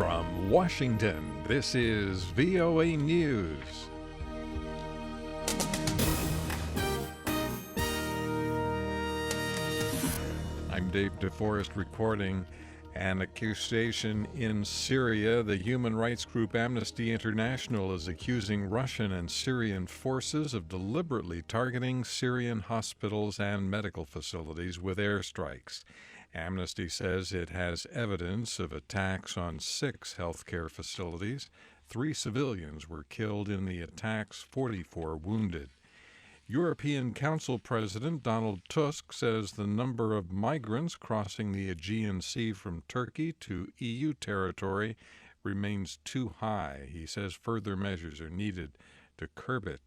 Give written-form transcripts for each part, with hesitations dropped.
From Washington, this is VOA News. I'm Dave DeForest reporting. An accusation in Syria. The human rights group Amnesty International is accusing Russian and Syrian forces of deliberately targeting Syrian hospitals and medical facilities with airstrikes. Amnesty says it has evidence of attacks on 6 healthcare facilities. 3 civilians were killed in the attacks, 44 wounded. European Council President Donald Tusk says the number of migrants crossing the Aegean Sea from Turkey to EU territory remains too high. He says further measures are needed to curb it.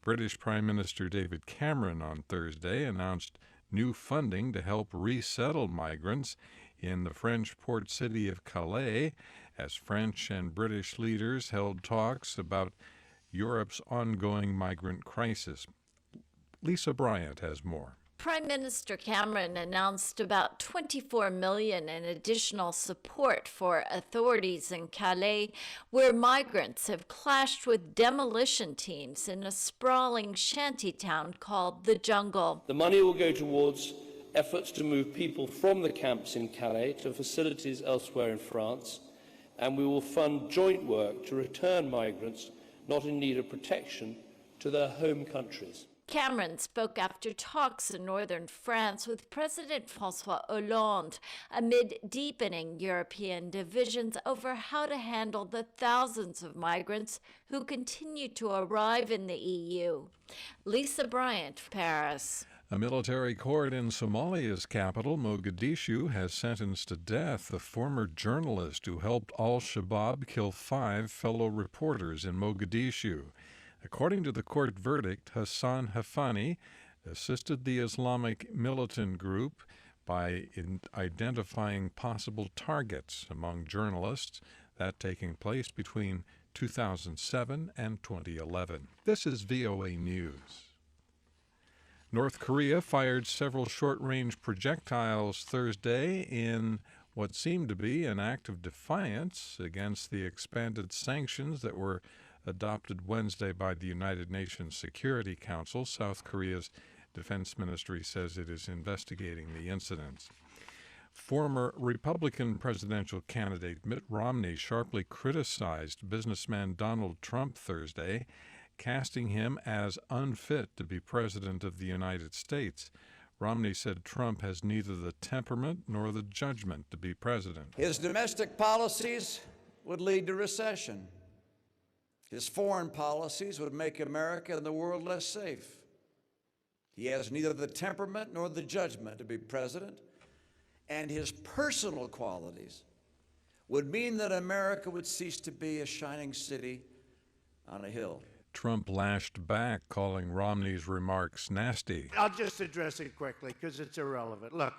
British Prime Minister David Cameron on Thursday announced new funding to help resettle migrants in the French port city of Calais as French and British leaders held talks about Europe's ongoing migrant crisis. Lisa Bryant has more. Prime Minister Cameron announced about $24 million in additional support for authorities in Calais, where migrants have clashed with demolition teams in a sprawling shantytown called The Jungle. The money will go towards efforts to move people from the camps in Calais to facilities elsewhere in France, and we will fund joint work to return migrants not in need of protection to their home countries. Cameron spoke after talks in northern France with President François Hollande amid deepening European divisions over how to handle the thousands of migrants who continue to arrive in the EU. Lisa Bryant, Paris. A military court in Somalia's capital, Mogadishu, has sentenced to death a former journalist who helped al-Shabaab kill 5 fellow reporters in Mogadishu. According to the court verdict, Hassan Hafani assisted the Islamic militant group by identifying possible targets among journalists, that taking place between 2007 and 2011. This is VOA News. North Korea fired several short-range projectiles Thursday in what seemed to be an act of defiance against the expanded sanctions that were adopted Wednesday by the United Nations Security Council. South Korea's defense ministry says it is investigating the incidents. Former Republican presidential candidate Mitt Romney sharply criticized businessman Donald Trump Thursday, casting him as unfit to be president of the United States. Romney said Trump has neither the temperament nor the judgment to be president. His domestic policies would lead to recession. His foreign policies would make America and the world less safe. He has neither the temperament nor the judgment to be president, and his personal qualities would mean that America would cease to be a shining city on a hill. Trump lashed back, calling Romney's remarks nasty. I'll just address it quickly because it's irrelevant. Look,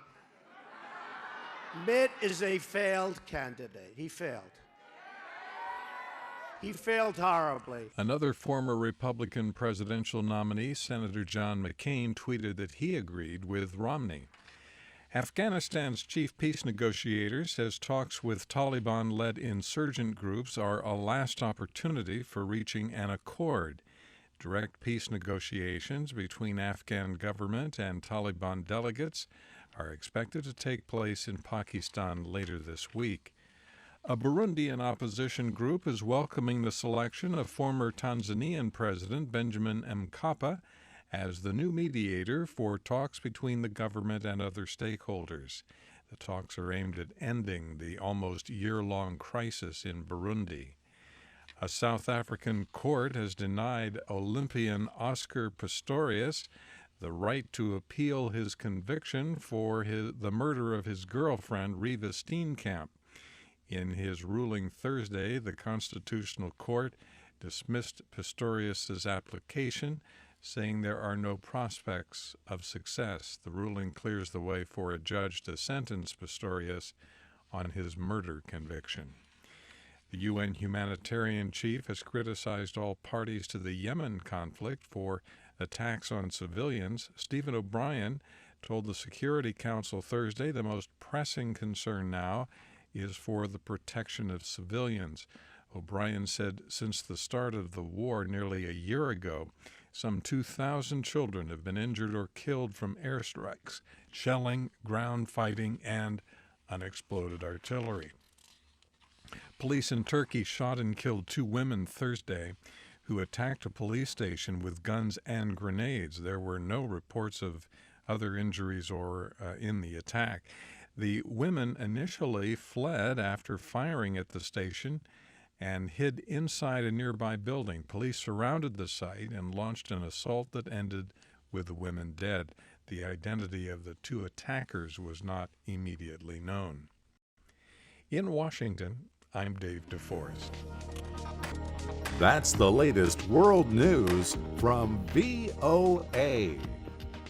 Mitt is a failed candidate. He failed. He failed horribly. Another former Republican presidential nominee, Senator John McCain, tweeted that he agreed with Romney. Afghanistan's chief peace negotiator says talks with Taliban-led insurgent groups are a last opportunity for reaching an accord. Direct peace negotiations between Afghan government and Taliban delegates are expected to take place in Pakistan later this week. A Burundian opposition group is welcoming the selection of former Tanzanian President Benjamin Mkapa as the new mediator for talks between the government and other stakeholders. The talks are aimed at ending the almost year-long crisis in Burundi. A South African court has denied Olympian Oscar Pistorius the right to appeal his conviction for the murder of his girlfriend, Reva Steenkamp. In his ruling Thursday, the Constitutional Court dismissed Pistorius's application, saying there are no prospects of success. The ruling clears the way for a judge to sentence Pistorius on his murder conviction. The UN humanitarian chief has criticized all parties to the Yemen conflict for attacks on civilians. Stephen O'Brien told the Security Council Thursday the most pressing concern now is for the protection of civilians. O'Brien said since the start of the war nearly a year ago, some 2,000 children have been injured or killed from airstrikes, shelling, ground fighting, and unexploded artillery. Police in Turkey shot and killed 2 women Thursday who attacked a police station with guns and grenades. There were no reports of other injuries or in the attack. The women initially fled after firing at the station and hid inside a nearby building. Police surrounded the site and launched an assault that ended with the women dead. The identity of the 2 attackers was not immediately known. In Washington, I'm Dave DeForest. That's the latest world news from VOA.